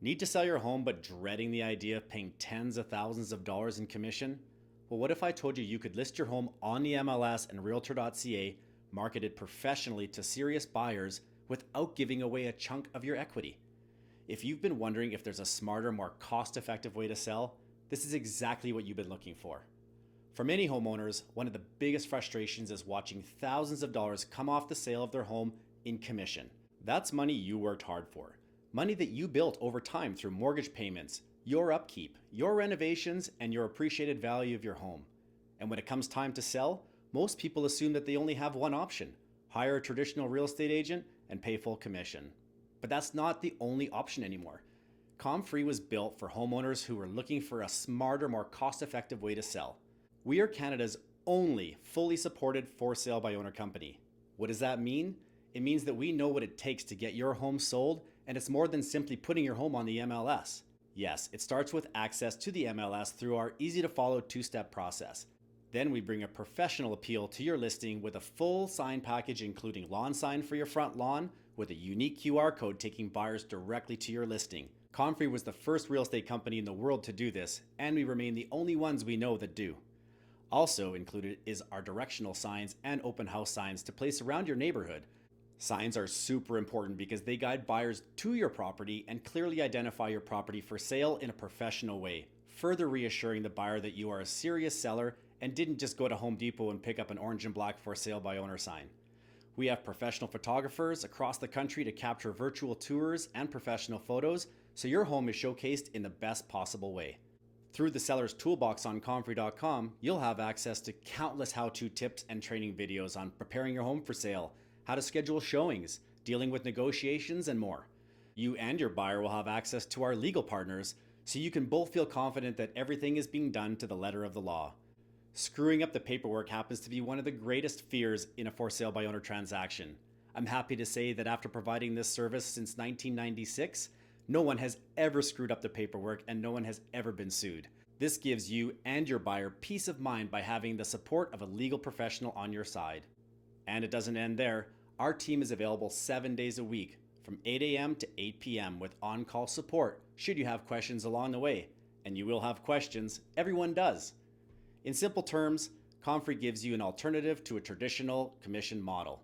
Need to sell your home but dreading the idea of paying tens of thousands of dollars in commission? Well, what if I told you you could list your home on the MLS and Realtor.ca, marketed professionally to serious buyers without giving away a chunk of your equity? If you've been wondering if there's a smarter, more cost-effective way to sell, this is exactly what you've been looking for. For many homeowners, one of the biggest frustrations is watching thousands of dollars come off the sale of their home in commission. That's money you worked hard for. Money that you built over time through mortgage payments, your upkeep, your renovations, and your appreciated value of your home. And when it comes time to sell, most people assume that they only have one option: hire a traditional real estate agent and pay full commission. But that's not the only option anymore. ComFree was built for homeowners who were looking for a smarter, more cost-effective way to sell. We are Canada's only fully supported for sale by owner company. What does that mean? It means that we know what it takes to get your home sold, and it's more than simply putting your home on the MLS. Yes, it starts with access to the MLS through our easy-to-follow two-step process. Then we bring a professional appeal to your listing with a full sign package including lawn sign for your front lawn with a unique QR code taking buyers directly to your listing. ComFree was the first real estate company in the world to do this, and we remain the only ones we know that do. Also included is our directional signs and open house signs to place around your neighborhood. Signs are super important because they guide buyers to your property and clearly identify your property for sale in a professional way, further reassuring the buyer that you are a serious seller and didn't just go to Home Depot and pick up an orange and black for sale by owner sign. We have professional photographers across the country to capture virtual tours and professional photos so your home is showcased in the best possible way. Through the seller's toolbox on ComFree.com, you'll have access to countless how-to tips and training videos on preparing your home for sale, how to schedule showings, dealing with negotiations, and more. You and your buyer will have access to our legal partners, so you can both feel confident that everything is being done to the letter of the law. Screwing up the paperwork happens to be one of the greatest fears in a for sale by owner transaction. I'm happy to say that after providing this service since 1996, no one has ever screwed up the paperwork and no one has ever been sued. This gives you and your buyer peace of mind by having the support of a legal professional on your side. And it doesn't end there. Our team is available 7 days a week from 8 a.m. to 8 p.m. with on-call support should you have questions along the way. And you will have questions. Everyone does. In simple terms, ComFree gives you an alternative to a traditional commission model.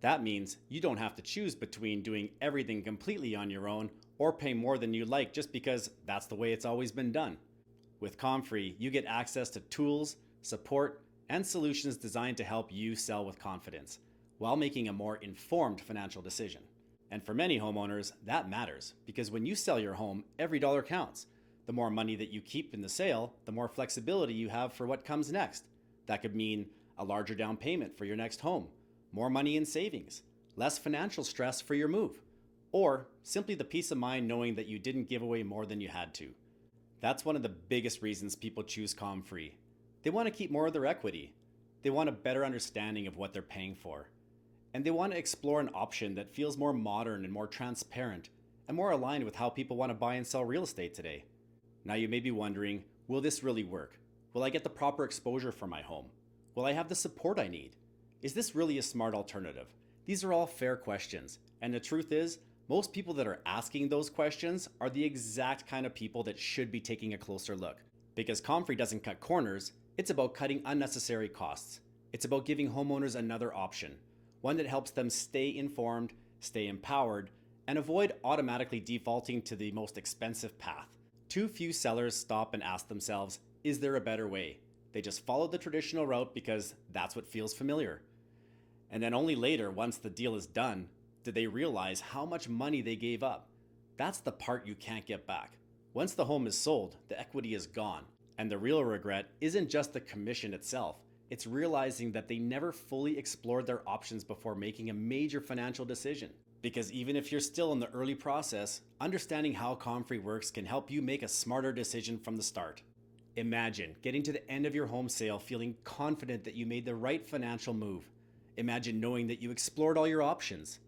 That means you don't have to choose between doing everything completely on your own or pay more than you like just because that's the way it's always been done. With ComFree, you get access to tools, support, and solutions designed to help you sell with confidence while making a more informed financial decision. And for many homeowners, that matters because when you sell your home, every dollar counts. The more money that you keep in the sale, the more flexibility you have for what comes next. That could mean a larger down payment for your next home, more money in savings, less financial stress for your move, or simply the peace of mind knowing that you didn't give away more than you had to. That's one of the biggest reasons people choose ComFree. They want to keep more of their equity. They want a better understanding of what they're paying for. And they want to explore an option that feels more modern and more transparent and more aligned with how people want to buy and sell real estate today. Now you may be wondering, will this really work? Will I get the proper exposure for my home? Will I have the support I need? Is this really a smart alternative? These are all fair questions. And the truth is, most people that are asking those questions are the exact kind of people that should be taking a closer look. Because ComFree doesn't cut corners, it's about cutting unnecessary costs. It's about giving homeowners another option, one that helps them stay informed, stay empowered, and avoid automatically defaulting to the most expensive path. Too few sellers stop and ask themselves, is there a better way? They just follow the traditional route because that's what feels familiar. And then only later, once the deal is done, do they realize how much money they gave up. That's the part you can't get back. Once the home is sold, the equity is gone. And the real regret isn't just the commission itself. It's realizing that they never fully explored their options before making a major financial decision. Because even if you're still in the early process, understanding how ComFree works can help you make a smarter decision from the start. Imagine getting to the end of your home sale feeling confident that you made the right financial move. Imagine knowing that you explored all your options.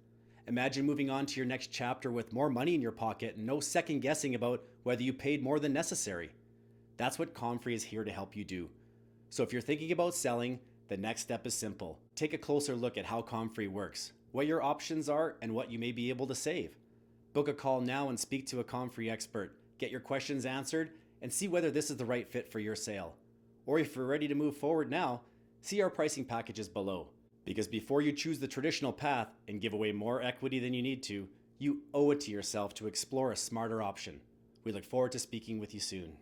Imagine moving on to your next chapter with more money in your pocket and no second guessing about whether you paid more than necessary. That's what ComFree is here to help you do. So if you're thinking about selling, the next step is simple. Take a closer look at how ComFree works, what your options are, and what you may be able to save. Book a call now and speak to a ComFree expert. Get your questions answered and see whether this is the right fit for your sale. Or if you're ready to move forward now, see our pricing packages below. Because before you choose the traditional path and give away more equity than you need to, you owe it to yourself to explore a smarter option. We look forward to speaking with you soon.